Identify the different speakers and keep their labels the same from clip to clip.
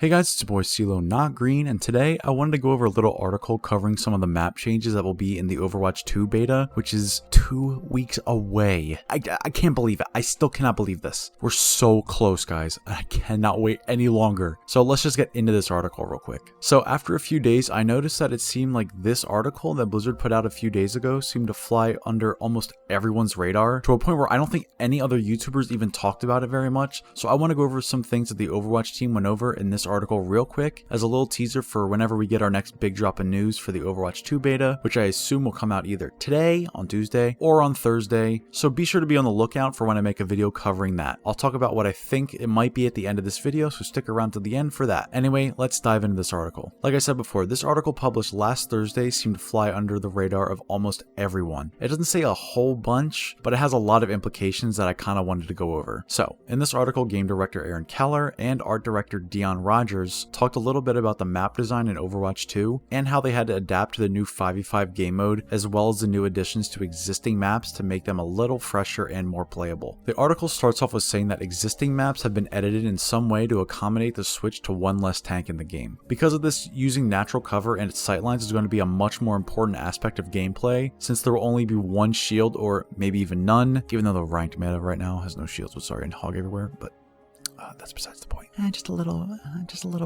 Speaker 1: Hey guys, it's your boy CeeLo Not Green, and today I wanted to go over a little article covering some of the map changes that will be in the Overwatch 2 beta, which is 2 weeks away. I can't believe it. I still cannot believe this. We're so close, guys. I cannot wait any longer. So let's just get into this article real quick. So after a few days, I noticed that it seemed like this article that Blizzard put out a few days ago seemed to fly under almost everyone's radar to a point where I don't think any other YouTubers even talked about it very much. So I want to go over some things that the Overwatch team went over in this article real quick as a little teaser for whenever we get our next big drop of news for the Overwatch 2 beta, which I assume will come out either today on Tuesday or on Thursday. So be sure to be on the lookout for when I make a video covering that. I'll talk about what I think it might be at the end of this video, so stick around to the end for that. Anyway, let's dive into this article. Like I said before, this article published last Thursday seemed to fly under the radar of almost everyone. It doesn't say a whole bunch, but it has a lot of implications that I kind of wanted to go over. So in this article, game director Aaron Keller and art director Dion Rogers talked a little bit about the map design in Overwatch 2 and how they had to adapt to the new 5v5 game mode as well as the new additions to existing maps to make them a little fresher and more playable. The article starts off with saying that existing maps have been edited in some way to accommodate the switch to one less tank in the game. Because of this, using natural cover and its sightlines is going to be a much more important aspect of gameplay, since there will only be one shield or maybe even none, even though the ranked meta right now has no shields, sorry, and hog everywhere, but that's besides the point. Just a little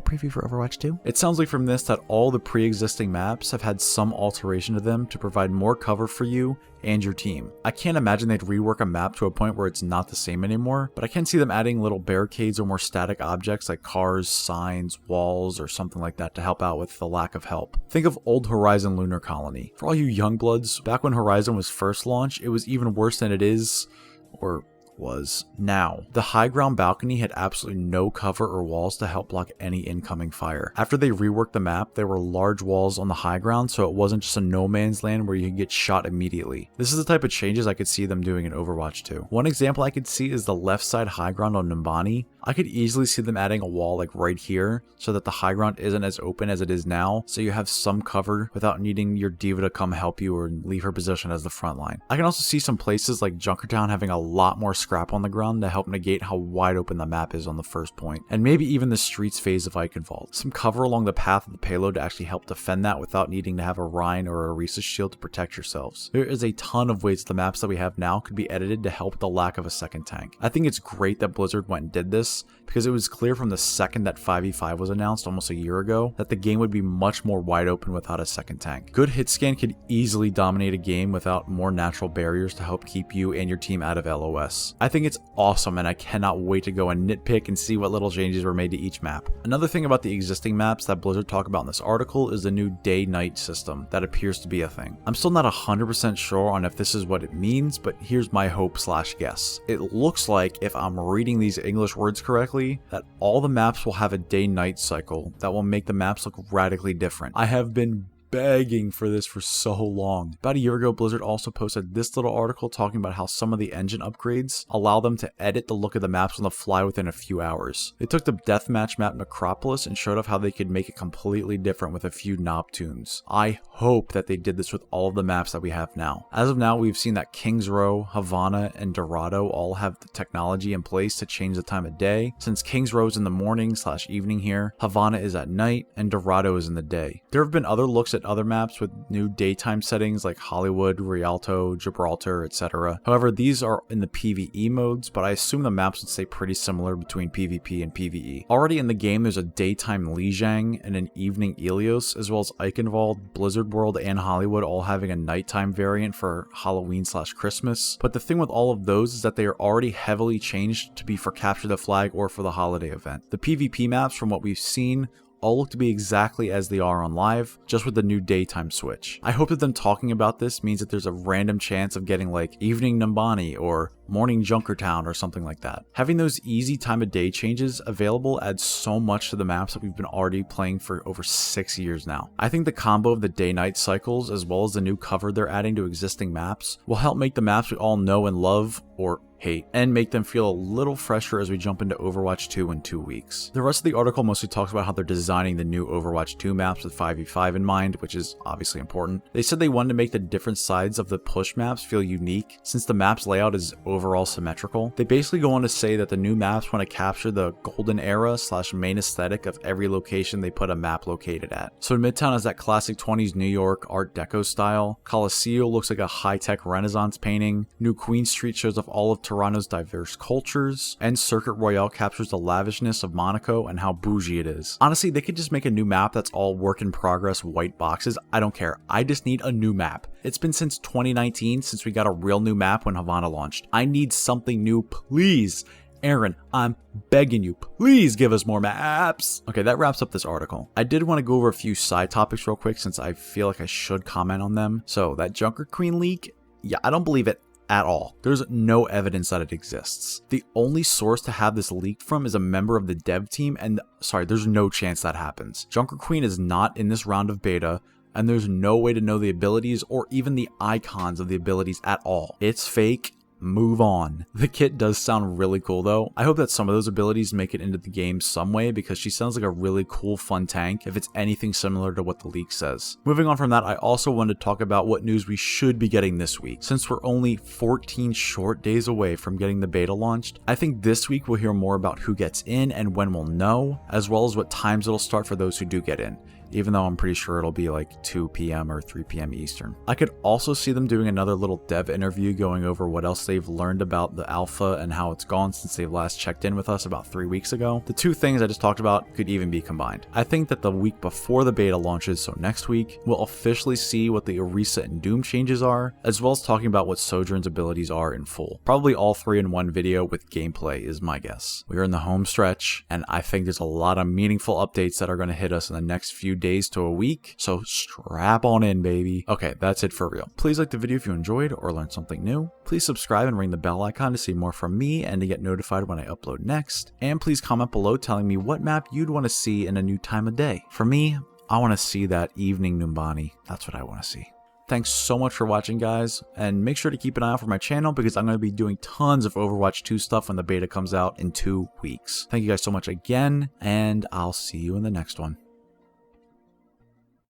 Speaker 1: preview for Overwatch 2. It sounds like from this that all the pre-existing maps have had some alteration to them to provide more cover for you and your team. I can't imagine they'd rework a map to a point where it's not the same anymore, but I can see them adding little barricades or more static objects like cars, signs, walls, or something like that to help out with the lack of help. Think of old Horizon Lunar Colony. For all you youngbloods, back when Horizon was first launched, it was even worse than it is, or was now. The high ground balcony had absolutely no cover or walls to help block any incoming fire. After they reworked the map, there were large walls on the high ground, so it wasn't just a no man's land where you could get shot immediately. This is the type of changes I could see them doing in Overwatch 2. One example I could see is the left side high ground on Numbani. I could easily see them adding a wall like right here so that the high ground isn't as open as it is now, so you have some cover without needing your diva to come help you or leave her position as the front line. I can also see some places like Junkertown having a lot more scrap on the ground to help negate how wide open the map is on the first point, and maybe even the streets phase of Eichenwald. Some cover along the path of the payload to actually help defend that without needing to have a Rhine or a Risa shield to protect yourselves. There is a ton of ways the maps that we have now could be edited to help the lack of a second tank. I think it's great that Blizzard went and did this, because it was clear from the second that 5v5 was announced almost a year ago that the game would be much more wide open without a second tank. Good hit scan could easily dominate a game without more natural barriers to help keep you and your team out of LOS. I think it's awesome, and I cannot wait to go and nitpick and see what little changes were made to each map. Another thing about the existing maps that Blizzard talk about in this article is the new day-night system that appears to be a thing. I'm still not 100% sure on if this is what it means, but here's my hope/guess. It looks like, if I'm reading these English words correctly, that all the maps will have a day-night cycle that will make the maps look radically different. I have been begging for this for so long. About a year ago, Blizzard also posted this little article talking about how some of the engine upgrades allow them to edit the look of the maps on the fly within a few hours. They took the deathmatch map Necropolis and showed off how they could make it completely different with a few knob tunes. I hope that they did this with all of the maps that we have now. As of now, we've seen that Kings Row, Havana, and Dorado all have the technology in place to change the time of day. Since Kings Row is in the morning/evening here, Havana is at night, and Dorado is in the day. There have been other looks at other maps with new daytime settings like Hollywood, Rialto, Gibraltar, etc. However, these are in the PvE modes, but I assume the maps would stay pretty similar between PvP and PvE. Already in the game, there's a daytime Lijiang and an evening Ilios, as well as Eichenwald, Blizzard World, and Hollywood all having a nighttime variant for Halloween/Christmas. But the thing with all of those is that they are already heavily changed to be for Capture the Flag or for the holiday event. The PvP maps, from what we've seen, all look to be exactly as they are on live, just with the new daytime switch. I hope that them talking about this means that there's a random chance of getting like Evening Numbani or Morning Junkertown or something like that. Having those easy time of day changes available adds so much to the maps that we've been already playing for over 6 years now. I think the combo of the day-night cycles as well as the new cover they're adding to existing maps will help make the maps we all know and love, or hate, and make them feel a little fresher as we jump into Overwatch 2 in 2 weeks. The rest of the article mostly talks about how they're designing the new Overwatch 2 maps with 5v5 in mind, which is obviously important. They said they wanted to make the different sides of the push maps feel unique, since the map's layout is overall symmetrical. They basically go on to say that the new maps want to capture the golden era / main aesthetic of every location they put a map located at. So Midtown has that classic 20s New York Art Deco style. Colosseo looks like a high-tech Renaissance painting. New Queen Street shows off all of Toronto's diverse cultures. And Circuit Royale captures the lavishness of Monaco and how bougie it is. Honestly, they could just make a new map that's all work in progress white boxes. I don't care. I just need a new map. It's been since 2019 since we got a real new map when Havana launched. I need something new, please. Aaron, I'm begging you, please give us more maps. Okay, that wraps up this article. I did want to go over a few side topics real quick since I feel like I should comment on them. So that Junker Queen leak, yeah, I don't believe it at all. There's no evidence that it exists. The only source to have this leaked from is a member of the dev team, and sorry, there's no chance that happens. Junker Queen is not in this round of beta, and there's no way to know the abilities or even the icons of the abilities at all. It's fake. Move on. The kit does sound really cool though. I hope that some of those abilities make it into the game some way because she sounds like a really cool fun tank if it's anything similar to what the leak says. Moving on from that, I also wanted to talk about what news we should be getting this week. Since we're only 14 short days away from getting the beta launched, I think this week we'll hear more about who gets in and when we'll know, as well as what times it'll start for those who do get in. Even though I'm pretty sure it'll be like 2 p.m. or 3 p.m. Eastern. I could also see them doing another little dev interview going over what else they've learned about the alpha and how it's gone since they've last checked in with us about 3 weeks ago. The two things I just talked about could even be combined. I think that the week before the beta launches, so next week, we'll officially see what the Orisa and Doom changes are, as well as talking about what Sojourn's abilities are in full. Probably all 3 in one video with gameplay is my guess. We are in the home stretch, and I think there's a lot of meaningful updates that are going to hit us in the next few days to a week, so strap on in, baby. Okay, that's it for real. Please like the video if you enjoyed or learned something new. Please subscribe and ring the bell icon to see more from me and to get notified when I upload next. And please comment below telling me what map you'd want to see in a new time of day. For me, I want to see that evening Numbani. That's what I want to see. Thanks so much for watching, guys, and make sure to keep an eye out for my channel because I'm going to be doing tons of Overwatch 2 stuff when the beta comes out in 2 weeks. Thank you guys so much again, and I'll see you in the next one.